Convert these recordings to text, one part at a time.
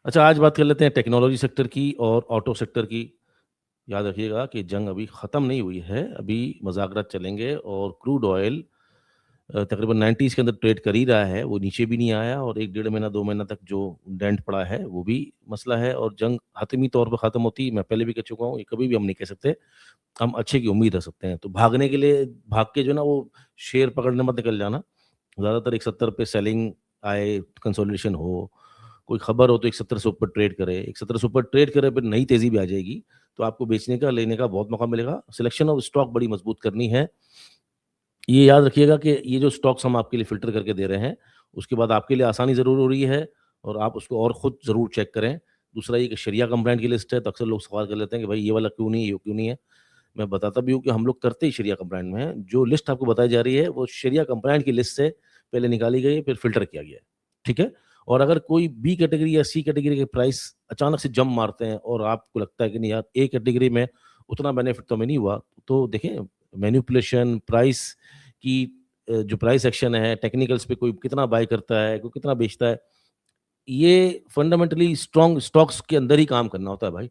अच्छा, आज बात कर लेते हैं टेक्नोलॉजी सेक्टर की और ऑटो सेक्टर की। याद रखिएगा कि जंग अभी ख़त्म नहीं हुई है, अभी मज़ाकरात चलेंगे और क्रूड ऑयल तकरीबन 90s के अंदर ट्रेड कर ही रहा है, वो नीचे भी नहीं आया और 1 डेढ़ महीना 2 महीना तक जो डेंट पड़ा है, वो भी मसला है और जंग हतमी तौर पे ख़त्म होती, मैं पहले भी कह चुका हूँ, ये कभी भी हम नहीं कह सकते। हम अच्छे की उम्मीद रख सकते हैं, तो भागने के लिए भाग के जो है ना वो शेयर पकड़ने मत निकल जाना। ज़्यादातर 170 पे सेलिंग आए, कंसोलिडेशन हो, कोई खबर हो तो 170 से ऊपर ट्रेड करे, 170 से ऊपर ट्रेड करे फिर नई तेज़ी भी आ जाएगी, तो आपको बेचने का, लेने का बहुत मौका मिलेगा। सिलेक्शन ऑफ स्टॉक बड़ी मजबूत करनी है। ये याद रखिएगा कि ये जो स्टॉक्स हम आपके लिए फ़िल्टर करके दे रहे हैं, उसके बाद आपके लिए आसानी ज़रूर हो रही है और आप उसको और खुद ज़रूर चेक करें। दूसरा ये कि शरिया कंप्लायंट की लिस्ट है, तो अक्सर लोग सवाल कर लेते हैं कि भाई ये वाला क्यों नहीं है, ये क्यों नहीं है? मैं बताता भी हूँ कि हम लोग करते ही शरिया कंप्लायंट में हैं। जो लिस्ट आपको बताई जा रही है, वो शरिया कंप्लायंट की लिस्ट से पहले निकाली गई है, फिर फ़िल्टर किया गया है। ठीक है? और अगर कोई बी कैटेगरी या सी कैटेगरी के प्राइस अचानक से जंप मारते हैं और आपको लगता है कि नहीं यार, ए कैटेगरी में उतना बेनिफिट तो हमें नहीं हुआ, तो देखें मैनिपुलेशन, प्राइस की जो प्राइस एक्शन है, टेक्निकल्स पे कोई कितना बाय करता है, कोई कितना बेचता है, ये फंडामेंटली स्ट्रॉन्ग स्टॉक्स के अंदर ही काम करना होता है भाई।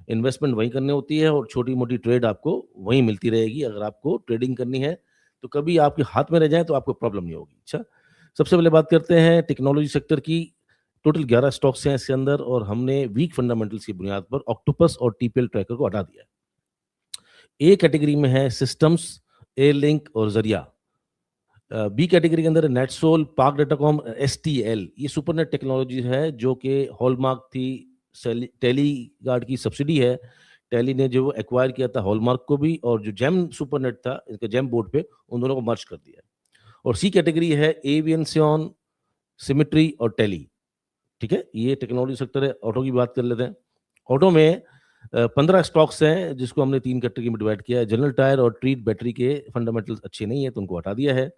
इन्वेस्टमेंट वहीं करनी होती है और छोटी-मोटी ट्रेड आपको वहीं मिलती रहेगी। अगर आपको ट्रेडिंग करनी है, तो कभी आपके हाथ में रह जाए तो आपको प्रॉब्लम नहीं होगी। अच्छा, सबसे पहले बात करते हैं टेक्नोलॉजी सेक्टर की। टोटल 11 स्टॉक्स हैं इसके अंदर और हमने वीक फंडामेंटल्स की बुनियाद पर ऑक्टोपस और टीपीएल ट्रैकर को हटा दिया है। ए कैटेगरी में है सिस्टम्स, एयरलिंक और ज़रिया। बी कैटेगरी के अंदर नेटसोल, पाक डाटाकॉम, एसटीएल, ये सुपरनेट टेक्नोलॉजी है जो कि हॉलमार्क थी, टेलीगार्ड की सब्सिडी है। टेली ने जो एक्वायर किया था हॉलमार्क को भी और जो जेम सुपरनेट था इनके जेम बोर्ड पे, उन दोनों को मर्ज कर दिया है। और सी कैटेगरी है एवियनसियन, सिमेट्री और टेली। ठीक है, ये टेक्नोलॉजी सेक्टर है। ऑटो की बात कर लेते हैं। ऑटो में 15 स्टॉक्स हैं जिसको हमने 3 कैटेगरी में डिवाइड किया है। जनरल टायर और ट्रीट बैटरी के फंडामेंटल्स अच्छे नहीं है तो उनको हटा दिया है।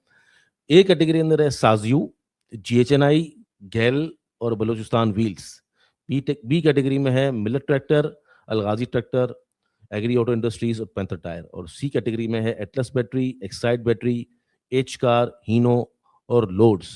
ए कैटेगरी अंदर है साज़यू, जीएचएनआई, गैल और बलूचिस्तान व्हील्स। बी कैटेगरी में है Millat tractor, Al-Ghazi tractor, agri auto industries और पैंथर टायर। और सी कैटेगरी में है Atlas battery, Exide battery, H car, Hino और लोड्स।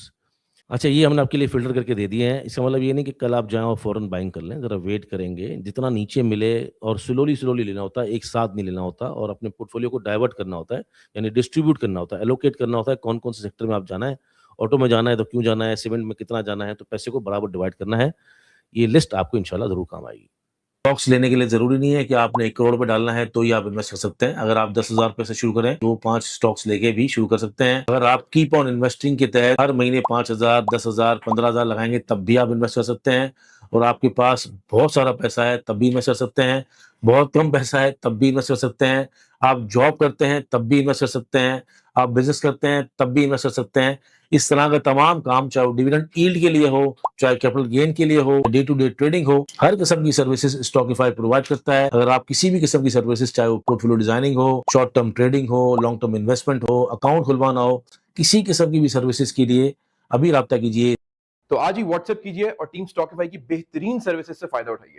अच्छा, ये हमने आपके लिए फ़िल्टर करके दे दिए हैं। इसका मतलब ये नहीं कि कल आप जाएँ और फ़ौरन बाइंग कर लें, ज़रा वेट करेंगे। जितना नीचे मिले और स्लोली लेना होता है, एक साथ नहीं लेना होता और अपने पोर्टफ़ोलियो को डाइवर्ट करना होता है, यानी डिस्ट्रीब्यूट करना होता है, एलोकेट करना होता है, कौन-कौन से सेक्टर में आप जाना है। ऑटो में जाना है तो क्यों जाना है, सीमेंट में कितना जाना है, तो पैसे को बराबर डिवाइड करना है। ये लिस्ट आपको इंशाल्लाह ज़रूर काम आएगी। स्टॉक्स लेने के लिए ज़रूरी नहीं है कि आपने 1 करोड़ रुपए डालना है तो ही आप इन्वेस्ट कर सकते हैं। अगर आप 10,000 रुपए से शुरू करें, तो 5 स्टॉक्स लेके भी शुरू कर सकते हैं। अगर आप कीप ऑन इन्वेस्टिंग के तहत हर महीने 5,000, 10,000, 15,000 लगाएँगे तब भी आप इन्वेस्ट कर सकते हैं। और आपके पास बहुत सारा पैसा है तब भी इन्वेस्ट कर सकते हैं। बहुत कम पैसा है तब भी इन्वेस्ट कर सकते हैं। आप जॉब करते हैं तब भी इन्वेस्ट कर सकते हैं। आप बिज़नेस करते हैं तब भी इन्वेस्ट कर सकते हैं। इस तरह का तमाम काम, चाहे वो डिविडेंड यील्ड के लिए हो, चाहे कैपिटल गेन के लिए हो, डे टू डे ट्रेडिंग हो, हर किस्म की सर्विसेज स्टॉकिफाई प्रोवाइड करता है। अगर आप किसी भी किस्म की सर्विसेज, चाहे वो पोर्टफोलियो डिजाइनिंग हो, शॉर्ट टर्म ट्रेडिंग हो, लॉन्ग टर्म इन्वेस्टमेंट हो, अकाउंट खुलवाना हो, किसी किस्म की भी सर्विसेज के लिए अभी राब्ता कीजिए। तो आज ही व्हाट्सएप कीजिए और टीम स्टॉकिफाई की बेहतरीन सर्विसेज से फायदा उठाइए।